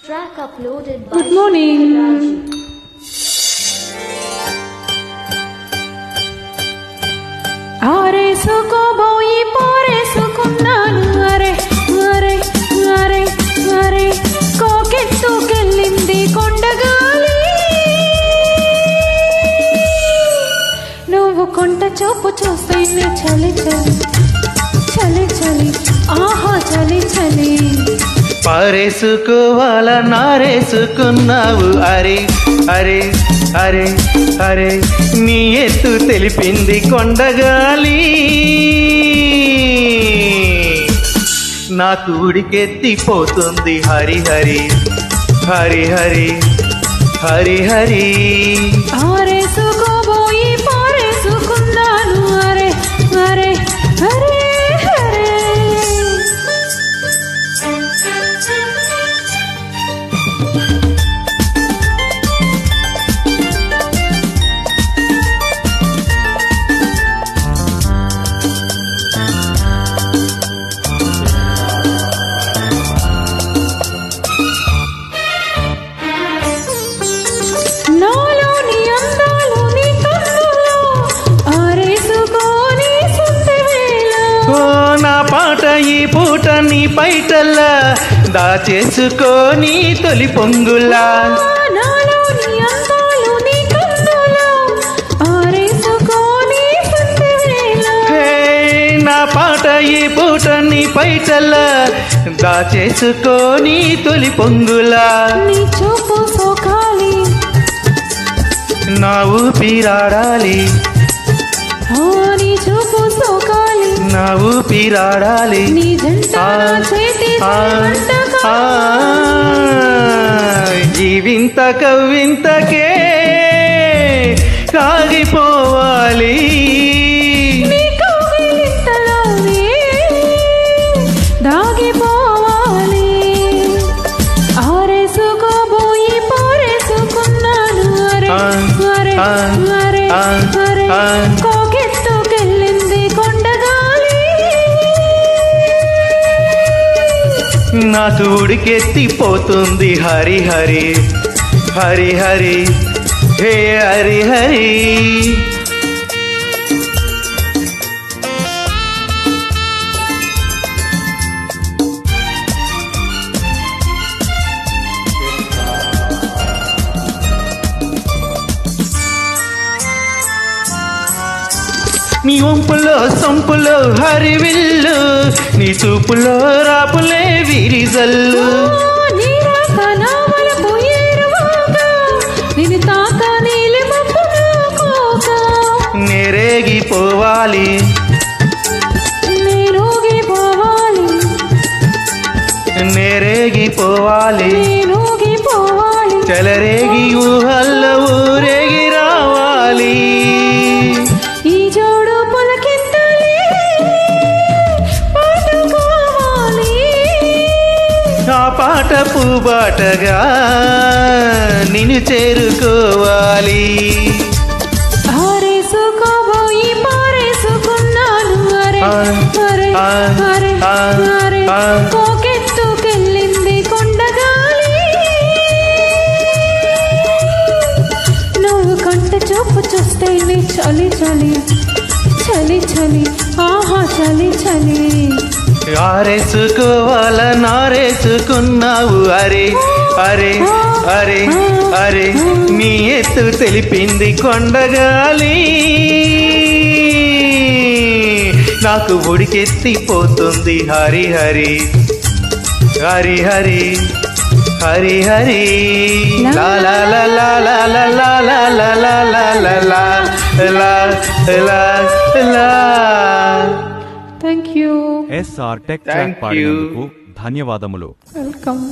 Track uploaded by Good morning. ఆరేసుకోబోయి పారేసుకున్నాను అరే అరే అరే అరే కోకెత్తుకెళ్ళింది కొండగాలి నువ్వు కొంట చూపు చూస్తే చలి చలి చలి చలి ఆహా చలి చలి పారేసుకోవాల నారేసుకున్నావు అరే అరే అరే అరే నీ ఎత్తు తెలిపింది కొండగాలి నాకు ఉడికెత్తిపోతుంది హరి హరి హరి హరి హరి హరి ఆరేసుకోబోయి పారేసుకున్నాను అరే అరే అరే అరే నాలోని అందాలు నీ కన్నులో ఆరేసుకోని సుందవేళ ఓ నా పాట ఈ పూట నీ పైటల్లా దాచేసుకోని తొలి పొంగులా నాలోని అందాలు నీ కన్నులో ఆరేసుకోని సుందవేళ హే నా పాట ఈ పూట నీ పైటల్లా దాచేసుకోని తొలి పొంగులా నీ చూపు సోకాలి నా ఊపిరాడాలి ఓ నీ చూపు సోకాలి నా ఊపిరాడాలి నీ జంట నా చేతి వంటకా జీవింత కవ్వింతకే కాగిపోవాలి నీ కౌగిలింతలోనే దాగిపోవాలి ఆరేసుకోబోయి పారేసుకున్నాను అరే అరే అరే అరే కోకెత్తుకెళ్ళింది కొండగాలి నాకు ఉడికెత్తిపోతుంది హరి హరి హరి హరి హే హరి హరి నీ వంపులో సొంపులో హరివిల్లు నీ చూపులో రాపులే విరిజల్లు నీ రాక నా వలపు ఏరువాక నిన్ను తాక నీలి మబ్బు నాకోక నెరేగిపోవాలి నేనూగిపోవాలి నెరేగిపోవాలి నేనూగిపోవాలి చెలరేగి ఊహల్లో ఊరేగి రావాలి ఈ జోడు పులకింతలే పాట కావాలి ఆ పాట పూబాటగా నిన్ను చేరుకోవాలి ఆరేసుకోబోయి పారేసుకున్నాను అరే అరే అరే అరే కోకెత్తుకెళ్ళింది కొండగాలి నువ్వు కంట చూపు చూస్తేనే చలి చలి చలి చలి ఆహా చలి చలి ఆరేసుకోవాల నారేసుకున్నావు అరే అరే అరే అరే నీ ఎత్తు తెలిపింది కొండగాలి నాకు ఉడికెత్తిపోతుంది హరి హరి హరి హరి హరి హరి లా లా లా లా లా లా లా లా లా లా లా లా లా లా లా. Thank you SR tech Thank track పాడినందుకు ధన్యవాదములు వెల్కమ్